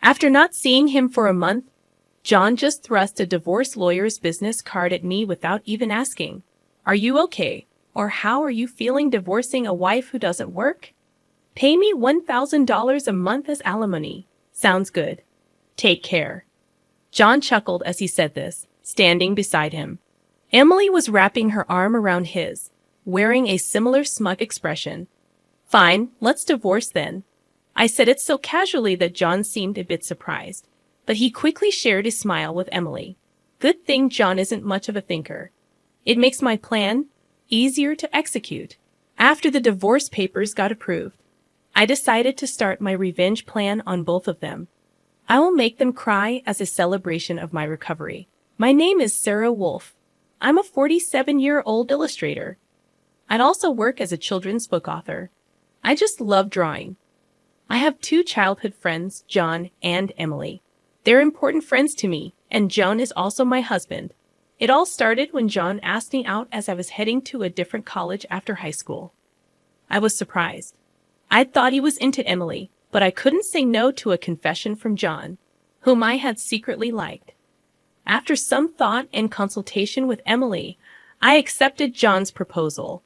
After not seeing him for a month, John just thrust a divorce lawyer's business card at me without even asking, "Are you okay? Or how are you feeling divorcing a wife who doesn't work? Pay me $1,000 a month as alimony. Sounds good. Take care." John chuckled as he said this, standing beside him. Emily was wrapping her arm around his, wearing a similar smug expression. "Fine, let's divorce then." I said it so casually that John seemed a bit surprised, but he quickly shared his smile with Emily. Good thing John isn't much of a thinker. It makes my plan easier to execute. After the divorce papers got approved, I decided to start my revenge plan on both of them. I will make them cry as a celebration of my recovery. My name is Sarah Wolf. I'm a 47-year-old illustrator. I'd also work as a children's book author. I just love drawing. I have two childhood friends, John and Emily. They're important friends to me, and John is also my husband. It all started when John asked me out as I was heading to a different college after high school. I was surprised. I'd thought he was into Emily, but I couldn't say no to a confession from John, whom I had secretly liked. After some thought and consultation with Emily, I accepted John's proposal.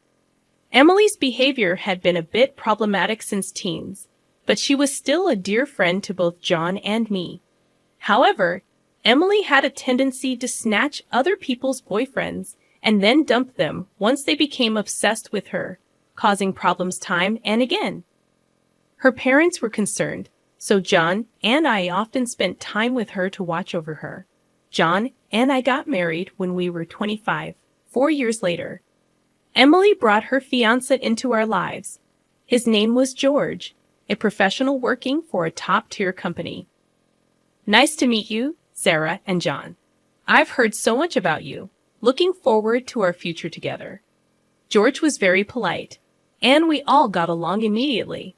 Emily's behavior had been a bit problematic since teens, but she was still a dear friend to both John and me. However, Emily had a tendency to snatch other people's boyfriends and then dump them once they became obsessed with her, causing problems time and again. Her parents were concerned, so John and I often spent time with her to watch over her. John and I got married when we were 25, 4 years later. Emily brought her fiancé into our lives. His name was George, a professional working for a top-tier company. Nice to meet you, Sarah and John. I've heard so much about you. Looking forward to our future together. George was very polite, and we all got along immediately.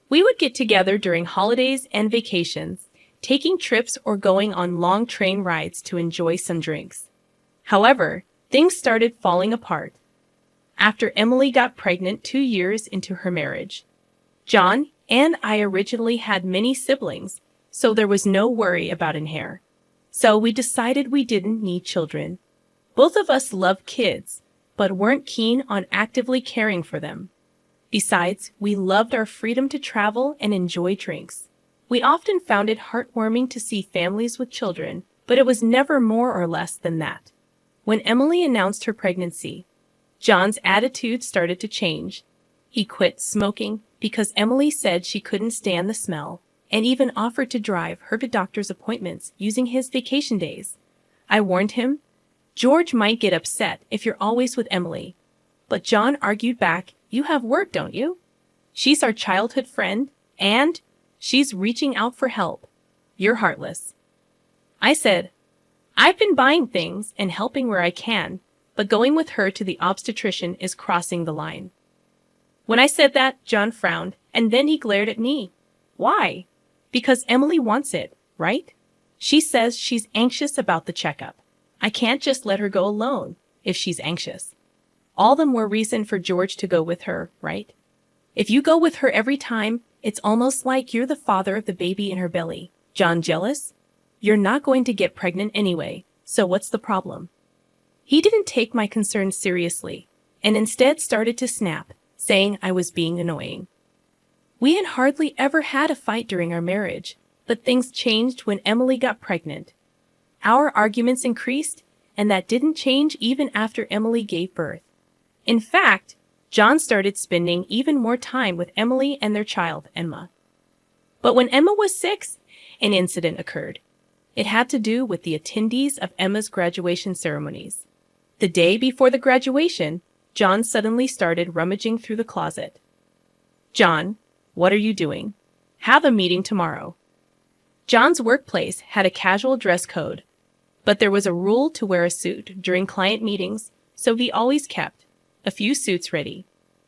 We would get together during holidays and vacations, taking trips or going on long train rides to enjoy some drinks. However, things started falling apart after Emily got pregnant 2 years into her marriage. John and I originally had many siblings, so there was no worry about an heir. So we decided we didn't need children. Both of us loved kids, but weren't keen on actively caring for them. Besides, we loved our freedom to travel and enjoy drinks. We often found it heartwarming to see families with children, but it was never more or less than that. When Emily announced her pregnancy, John's attitude started to change. He quit smoking because Emily said she couldn't stand the smell, and even offered to drive her to doctor's appointments using his vacation days. I warned him, "George might get upset if you're always with Emily." But John argued back, "You have work, don't you? She's our childhood friend, and she's reaching out for help. You're heartless." I said, "I've been buying things and helping where I can, but going with her to the obstetrician is crossing the line." When I said that, John frowned, and then he glared at me. "Why?" "Because Emily wants it, right? She says she's anxious about the checkup. I can't just let her go alone if she's anxious. All the more reason for George to go with her, right? If you go with her every time, it's almost like you're the father of the baby in her belly. John, jealous? You're not going to get pregnant anyway, so what's the problem?" He didn't take my concerns seriously, and instead started to snap, saying I was being annoying. We had hardly ever had a fight during our marriage, but things changed when Emily got pregnant. Our arguments increased, and that didn't change even after Emily gave birth. In fact, John started spending even more time with Emily and their child, Emma. But when Emma was 6, an incident occurred. It had to do with the attendees of Emma's graduation ceremonies. The day before the graduation, John suddenly started rummaging through the closet. "John, what are you doing? Have a meeting tomorrow." John's workplace had a casual dress code, but there was a rule to wear a suit during client meetings, so he always kept a few suits ready.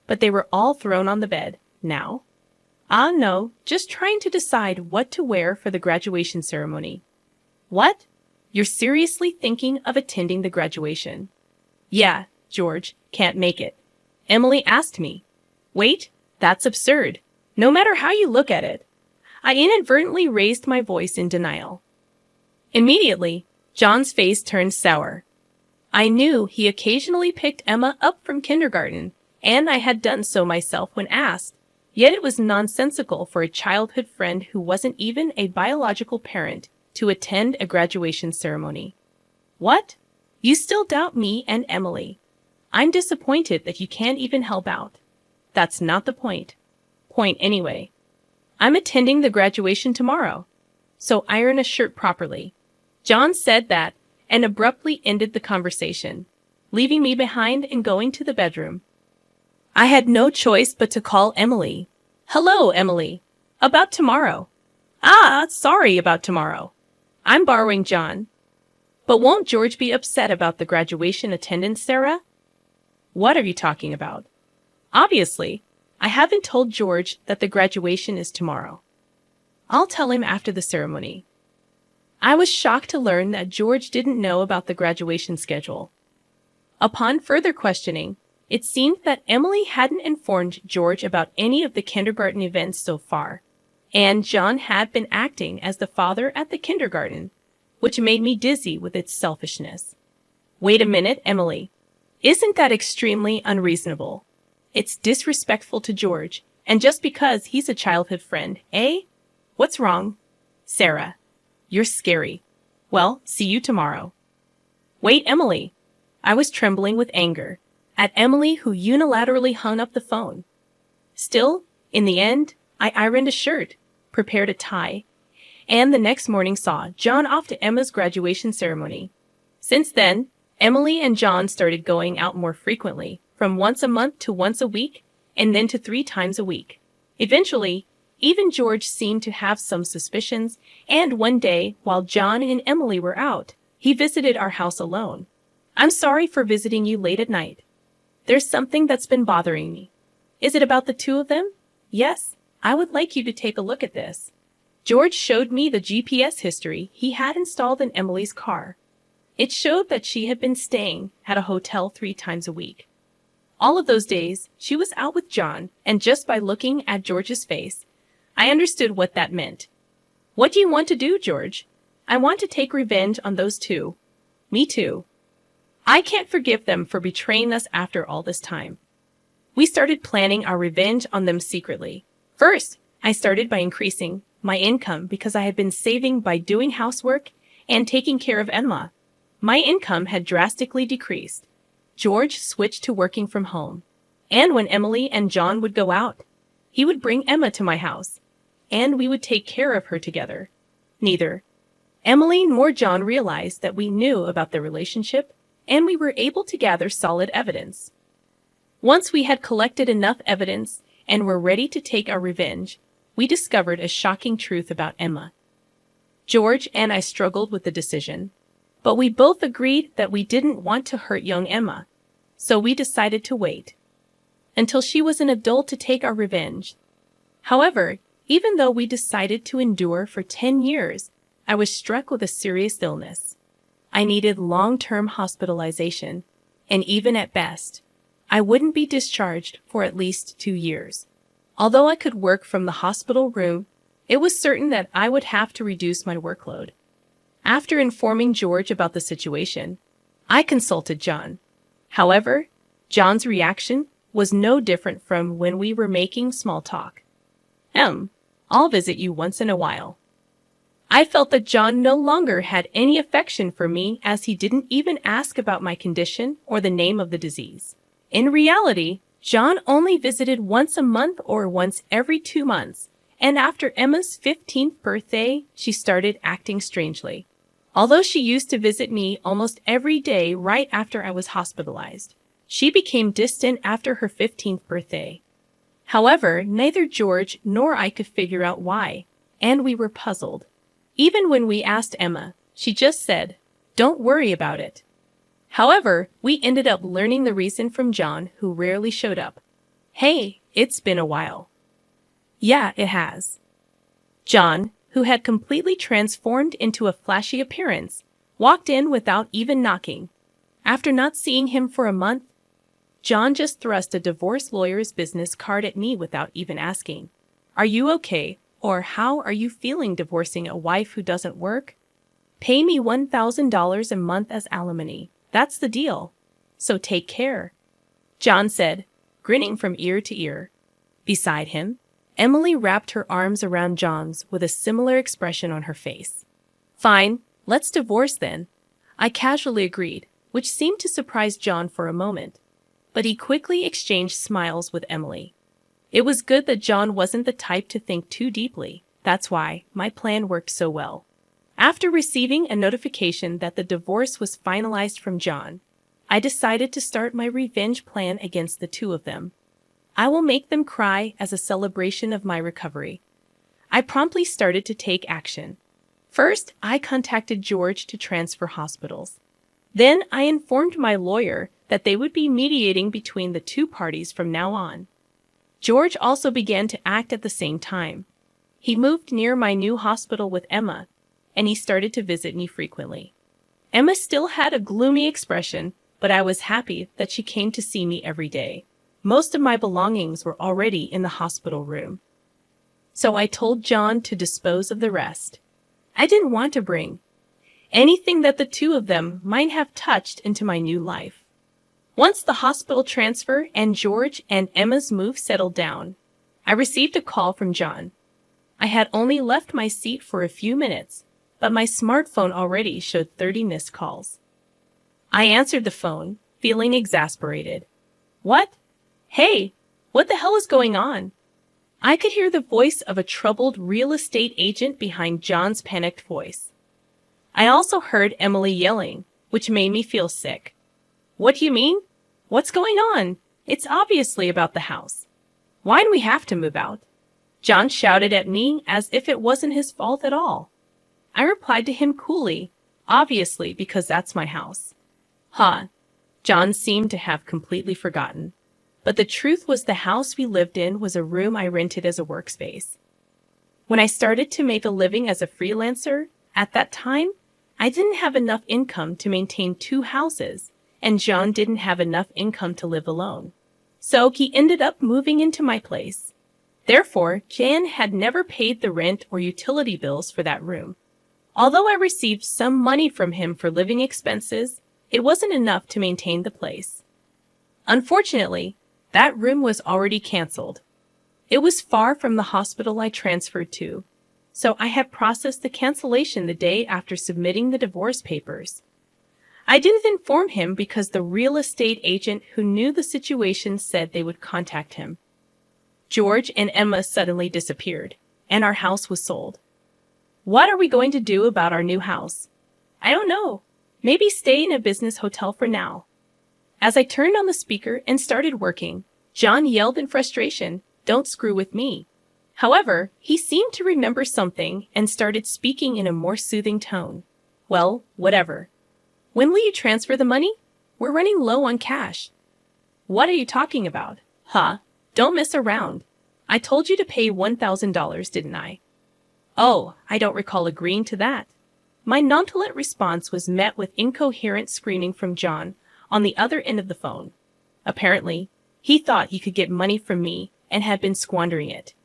But they were all thrown on the bed now. "Ah, no, just trying to decide what to wear for the graduation ceremony." "What? You're seriously thinking of attending the graduation?" "Yeah, George, can't make it. Emily asked me." "Wait, that's absurd. No matter how you look at it, I inadvertently raised my voice in denial. Immediately, John's face turned sour. I knew he occasionally picked Emma up from kindergarten, and I had done so myself when asked, yet it was nonsensical for a childhood friend who wasn't even a biological parent to attend a graduation ceremony. What? You still doubt me and Emily? I'm disappointed that you can't even help out. That's not the point. Point anyway. I'm attending the graduation tomorrow, so iron a shirt properly. John said that and abruptly ended the conversation, leaving me behind and going to the bedroom. I had no choice but to call Emily. Hello, Emily. About tomorrow. Sorry about tomorrow. I'm borrowing John. But won't George be upset about the graduation attendance, Sarah? What are you talking about? Obviously, I haven't told George that the graduation is tomorrow. I'll tell him after the ceremony. I was shocked to learn that George didn't know about the graduation schedule. Upon further questioning, it seemed that Emily hadn't informed George about any of the kindergarten events so far, and John had been acting as the father at the kindergarten, which made me dizzy with its selfishness. Wait a minute, Emily. Isn't that extremely unreasonable? It's disrespectful to George, and just because he's a childhood friend, eh? What's wrong? Sarah, you're scary. Well, see you tomorrow. Wait, Emily. I was trembling with anger at Emily, who unilaterally hung up the phone. Still, in the end, I ironed a shirt, prepared a tie, and the next morning saw John off to Emma's graduation ceremony. Since then, Emily and John started going out more frequently, from once a month to once a week, and then to 3 times a week. Eventually, even George seemed to have some suspicions, and one day, while John and Emily were out, he visited our house alone. I'm sorry for visiting you late at night. There's something that's been bothering me. Is it about the 2 of them? Yes, I would like you to take a look at this. George showed me the GPS history he had installed in Emily's car. It showed that she had been staying at a hotel 3 times a week. All of those days, she was out with John, and just by looking at George's face, I understood what that meant. What do you want to do, George? I want to take revenge on those 2. Me too. I can't forgive them for betraying us after all this time. We started planning our revenge on them secretly. First, I started by increasing my income because I had been saving by doing housework and taking care of Emma. My income had drastically decreased. George switched to working from home. And when Emily and John would go out, he would bring Emma to my house, and we would take care of her together. Neither Emily nor John realized that we knew about their relationship, and we were able to gather solid evidence. Once we had collected enough evidence and were ready to take our revenge, we discovered a shocking truth about Emma. George and I struggled with the decision, but we both agreed that we didn't want to hurt young Emma, so we decided to wait until she was an adult to take our revenge. However, even though we decided to endure for 10 years, I was struck with a serious illness. I needed long-term hospitalization, and even at best, I wouldn't be discharged for at least 2 years. Although I could work from the hospital room, it was certain that I would have to reduce my workload. After informing George about the situation, I consulted John. However, John's reaction was no different from when we were making small talk. I'll visit you once in a while. I felt that John no longer had any affection for me, as he didn't even ask about my condition or the name of the disease. In reality, John only visited once a month or once every 2 months, and after Emma's 15th birthday, she started acting strangely. Although she used to visit me almost every day right after I was hospitalized, she became distant after her 15th birthday. However, neither George nor I could figure out why, and we were puzzled. Even when we asked Emma, she just said, "Don't worry about it." However, we ended up learning the reason from John, who rarely showed up. Hey, it's been a while. Yeah, it has. John, who had completely transformed into a flashy appearance, walked in without even knocking. After not seeing him for a month, John just thrust a divorce lawyer's business card at me without even asking, "Are you okay, Or how are you feeling divorcing a wife who doesn't work? Pay me $1,000 a month as alimony. That's the deal. So take care, John said, grinning from ear to ear. Beside him, Emily wrapped her arms around John's with a similar expression on her face. Fine, let's divorce then, I casually agreed, which seemed to surprise John for a moment. But he quickly exchanged smiles with Emily. It was good that John wasn't the type to think too deeply. That's why my plan worked so well. After receiving a notification that the divorce was finalized from John, I decided to start my revenge plan against the two of them. I will make them cry as a celebration of my recovery. I promptly started to take action. First, I contacted George to transfer hospitals. Then I informed my lawyer that they would be mediating between the two parties from now on. George also began to act at the same time. He moved near my new hospital with Emma, and he started to visit me frequently. Emma still had a gloomy expression, but I was happy that she came to see me every day. Most of my belongings were already in the hospital room. So I told John to dispose of the rest. I didn't want to bring anything that the two of them might have touched into my new life. Once the hospital transfer and George and Emma's move settled down, I received a call from John. I had only left my seat for a few minutes, but my smartphone already showed 30 missed calls. I answered the phone, feeling exasperated. What? Hey, what the hell is going on? I could hear the voice of a troubled real estate agent behind John's panicked voice. I also heard Emily yelling, which made me feel sick. What do you mean? What's going on? It's obviously about the house. Why do we have to move out? John shouted at me as if it wasn't his fault at all. I replied to him coolly, obviously because that's my house. Huh. John seemed to have completely forgotten. But the truth was the house we lived in was a room I rented as a workspace. When I started to make a living as a freelancer, at that time, I didn't have enough income to maintain two houses, and John didn't have enough income to live alone. So he ended up moving into my place. Therefore, Jan had never paid the rent or utility bills for that room. Although I received some money from him for living expenses, it wasn't enough to maintain the place. Unfortunately, that room was already canceled. It was far from the hospital I transferred to, so I had processed the cancellation the day after submitting the divorce papers. I didn't inform him because the real estate agent who knew the situation said they would contact him. George and Emma suddenly disappeared, and our house was sold. What are we going to do about our new house? I don't know. Maybe stay in a business hotel for now. As I turned on the speaker and started working, John yelled in frustration, "Don't screw with me." However, he seemed to remember something and started speaking in a more soothing tone. Well, whatever. When will you transfer the money? We're running low on cash. What are you talking about? Huh? Don't mess around. I told you to pay $1,000, didn't I? Oh, I don't recall agreeing to that. My nonchalant response was met with incoherent screaming from John on the other end of the phone. Apparently, he thought he could get money from me and had been squandering it.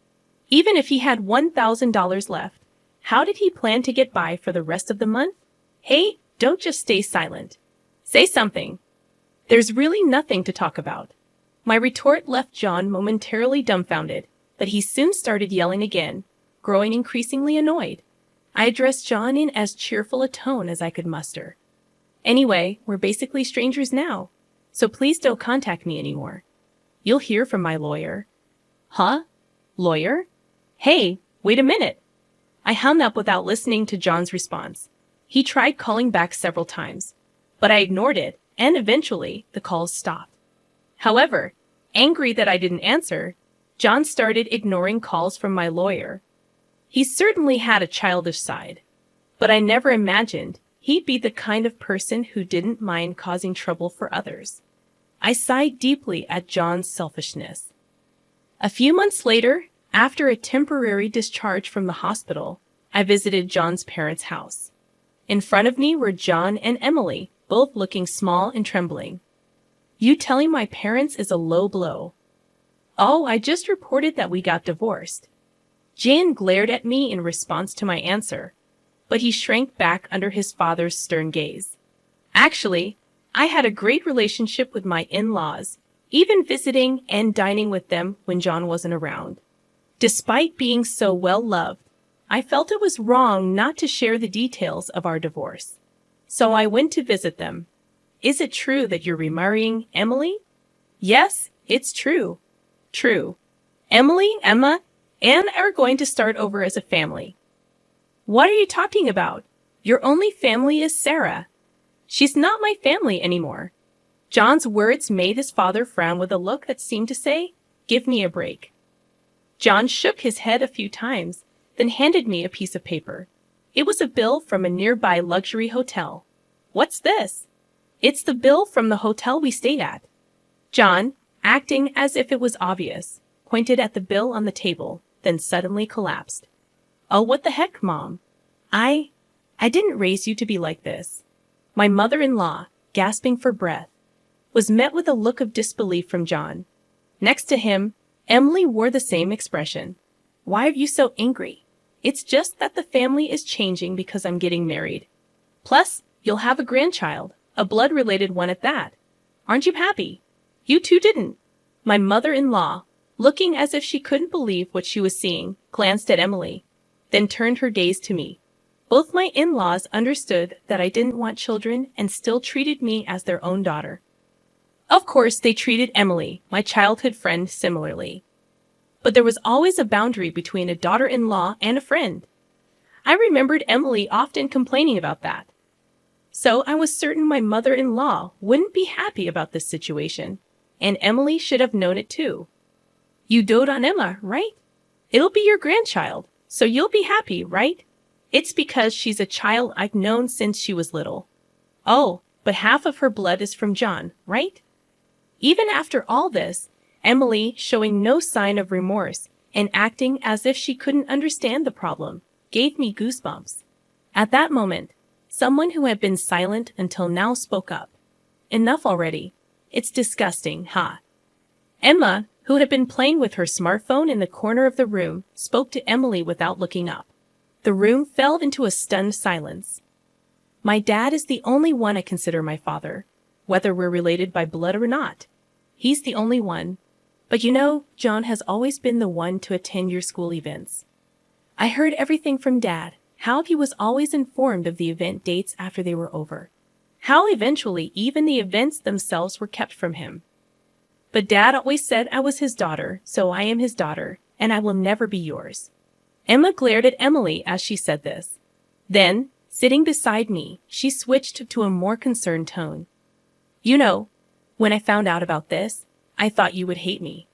Even if he had $1,000 left, how did he plan to get by for the rest of the month? Hey, don't just stay silent. Say something. There's really nothing to talk about. My retort left John momentarily dumbfounded, but he soon started yelling again, growing increasingly annoyed. I addressed John in as cheerful a tone as I could muster. Anyway, we're basically strangers now, so please don't contact me anymore. You'll hear from my lawyer. Huh? Lawyer? Hey, wait a minute. I hung up without listening to John's response. He tried calling back several times, but I ignored it, and eventually the calls stopped. However, angry that I didn't answer, John started ignoring calls from my lawyer. He certainly had a childish side, but I never imagined he'd be the kind of person who didn't mind causing trouble for others. I sighed deeply at John's selfishness. A few months later, after a temporary discharge from the hospital, I visited John's parents' house. In front of me were John and Emily, both looking small and trembling. You telling my parents is a low blow. Oh, I just reported that we got divorced. Jan glared at me in response to my answer, but he shrank back under his father's stern gaze. Actually, I had a great relationship with my in-laws, even visiting and dining with them when John wasn't around. Despite being so well loved, I felt it was wrong not to share the details of our divorce. So I went to visit them. Is it true that you're remarrying Emily? Yes, it's true. True. Emily, Emma, and are going to start over as a family. What are you talking about? Your only family is Sarah. She's not my family anymore. John's words made his father frown with a look that seemed to say, "Give me a break." John shook his head a few times, then handed me a piece of paper. It was a bill from a nearby luxury hotel. What's this? It's the bill from the hotel we stayed at. John, acting as if it was obvious, pointed at the bill on the table, then suddenly collapsed. Oh, what the heck, Mom? I didn't raise you to be like this. My mother-in-law, gasping for breath, was met with a look of disbelief from John. Next to him, Emily wore the same expression. Why are you so angry? It's just that the family is changing because I'm getting married. Plus, you'll have a grandchild, a blood-related one at that. Aren't you happy? You two didn't. My mother-in-law, looking as if she couldn't believe what she was seeing, glanced at Emily, then turned her gaze to me. Both my in-laws understood that I didn't want children and still treated me as their own daughter. Of course, they treated Emily, my childhood friend, similarly. But there was always a boundary between a daughter-in-law and a friend. I remembered Emily often complaining about that. So I was certain my mother-in-law wouldn't be happy about this situation, and Emily should have known it too. You dote on Emma, right? It'll be your grandchild, so you'll be happy, right? It's because she's a child I've known since she was little. Oh, but half of her blood is from John, right? Even after all this, Emily, showing no sign of remorse and acting as if she couldn't understand the problem, gave me goosebumps. At that moment, someone who had been silent until now spoke up. Enough already. It's disgusting, huh? Emma, who had been playing with her smartphone in the corner of the room, spoke to Emily without looking up. The room fell into a stunned silence. My dad is the only one I consider my father, whether we're related by blood or not. He's the only one. But you know, John has always been the one to attend your school events. I heard everything from Dad, how he was always informed of the event dates after they were over. How eventually even the events themselves were kept from him. But Dad always said I was his daughter, so I am his daughter, and I will never be yours. Emma glared at Emily as she said this. Then, sitting beside me, she switched to a more concerned tone. You know, when I found out about this, I thought you would hate me.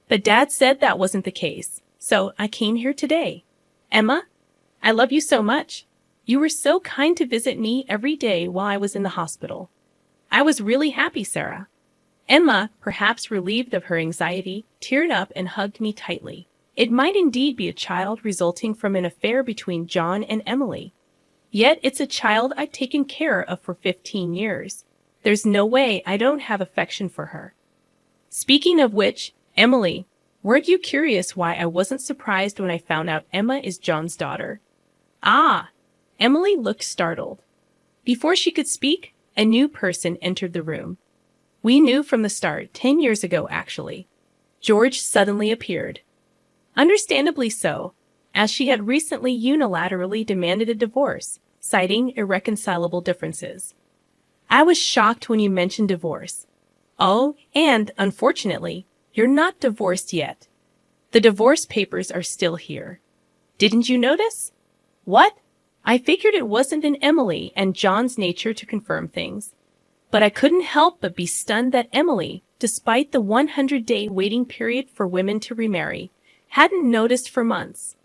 But Dad said that wasn't the case, so I came here today. Emma, I love you so much. You were so kind to visit me every day while I was in the hospital. I was really happy, Sarah. Emma, perhaps relieved of her anxiety, teared up and hugged me tightly. It might indeed be a child resulting from an affair between John and Emily. Yet it's a child I've taken care of for 15 years. There's no way I don't have affection for her. Speaking of which, Emily, weren't you curious why I wasn't surprised when I found out Emma is John's daughter? Ah! Emily looked startled. Before she could speak, a new person entered the room. We knew from the start, 10 years ago actually. George suddenly appeared. Understandably so, as she had recently unilaterally demanded a divorce, citing irreconcilable differences. I was shocked when you mentioned divorce. Oh, and, unfortunately, you're not divorced yet. The divorce papers are still here. Didn't you notice? What? I figured it wasn't in Emily and John's nature to confirm things. But I couldn't help but be stunned that Emily, despite the 100-day waiting period for women to remarry, hadn't noticed for months.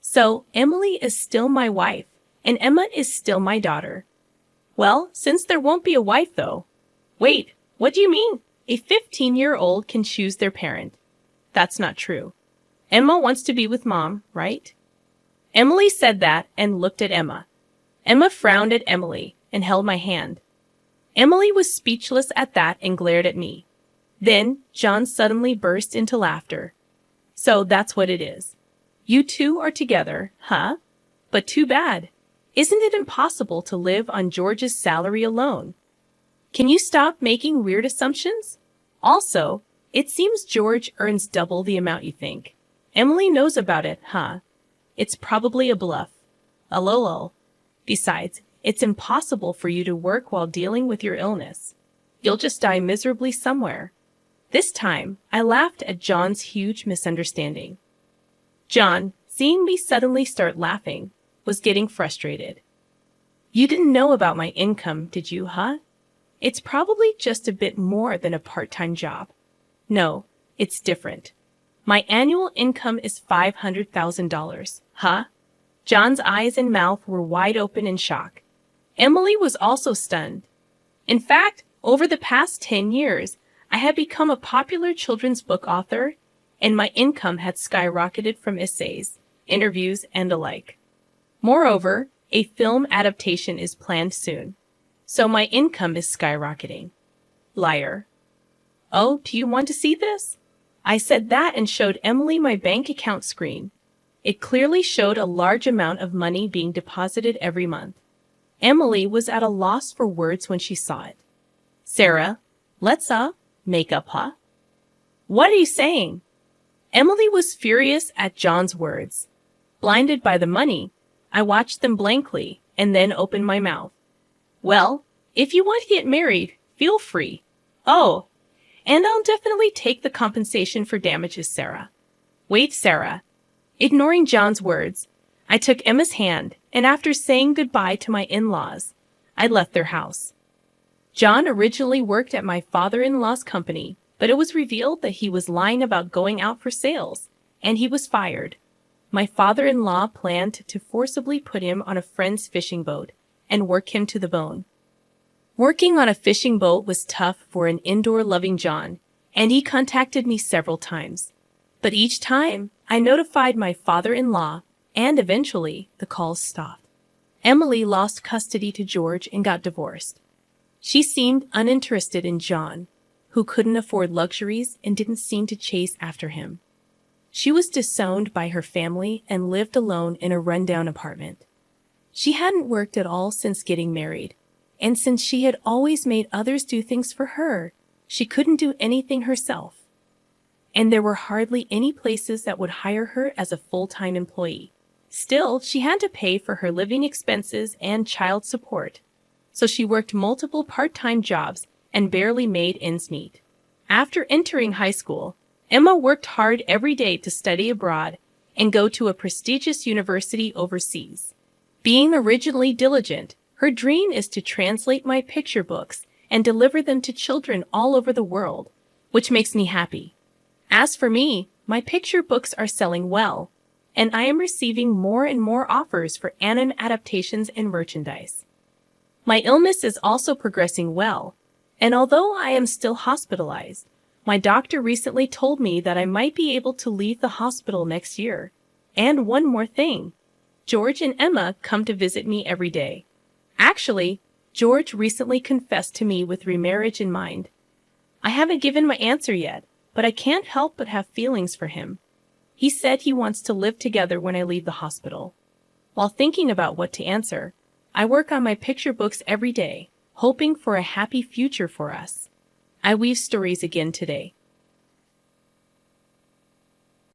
So, Emily is still my wife, and Emma is still my daughter. Well, since there won't be a wife, though. Wait, what do you mean? A 15-year-old can choose their parent. That's not true. Emma wants to be with Mom, right? Emily said that and looked at Emma. Emma frowned at Emily and held my hand. Emily was speechless at that and glared at me. Then, John suddenly burst into laughter. So that's what it is. You two are together, huh? But too bad. Isn't it impossible to live on George's salary alone? Can you stop making weird assumptions? Also, it seems George earns double the amount you think. Emily knows about it, huh? It's probably a bluff. A lol. Besides, it's impossible for you to work while dealing with your illness. You'll just die miserably somewhere. This time, I laughed at John's huge misunderstanding. John, seeing me suddenly start laughing, was getting frustrated. You didn't know about my income, did you, huh? It's probably just a bit more than a part-time job. No, it's different. My annual income is $500,000, huh? John's eyes and mouth were wide open in shock. Emily was also stunned. In fact, over the past 10 years, I had become a popular children's book author, and my income had skyrocketed from essays, interviews, and the like. Moreover, a film adaptation is planned soon, so my income is skyrocketing. Liar. Oh, do you want to see this? I said that and showed Emily my bank account screen. It clearly showed a large amount of money being deposited every month. Emily was at a loss for words when she saw it. Sarah, let's make up, huh? What are you saying? Emily was furious at John's words. Blinded by the money, I watched them blankly and then opened my mouth. Well, if you want to get married, feel free. Oh, and I'll definitely take the compensation for damages, Sarah. Wait, Sarah. Ignoring John's words, I took Emma's hand, and after saying goodbye to my in-laws, I left their house. John originally worked at my father-in-law's company, but it was revealed that he was lying about going out for sales, and he was fired. My father-in-law planned to forcibly put him on a friend's fishing boat and work him to the bone. Working on a fishing boat was tough for an indoor-loving John, and he contacted me several times. But each time, I notified my father-in-law, and eventually, the calls stopped. Emily lost custody to George and got divorced. She seemed uninterested in John, who couldn't afford luxuries and didn't seem to chase after him. She was disowned by her family and lived alone in a rundown apartment. She hadn't worked at all since getting married, and since she had always made others do things for her, she couldn't do anything herself. And there were hardly any places that would hire her as a full-time employee. Still, she had to pay for her living expenses and child support, so she worked multiple part-time jobs and barely made ends meet. After entering high school, Emma worked hard every day to study abroad and go to a prestigious university overseas. Being originally diligent, her dream is to translate my picture books and deliver them to children all over the world, which makes me happy. As for me, my picture books are selling well, and I am receiving more and more offers for anime adaptations and merchandise. My illness is also progressing well, and although I am still hospitalized, my doctor recently told me that I might be able to leave the hospital next year. And one more thing, George and Emma come to visit me every day. Actually, George recently confessed to me with remarriage in mind. I haven't given my answer yet, but I can't help but have feelings for him. He said he wants to live together when I leave the hospital. While thinking about what to answer, I work on my picture books every day, hoping for a happy future for us. I weave stories again today.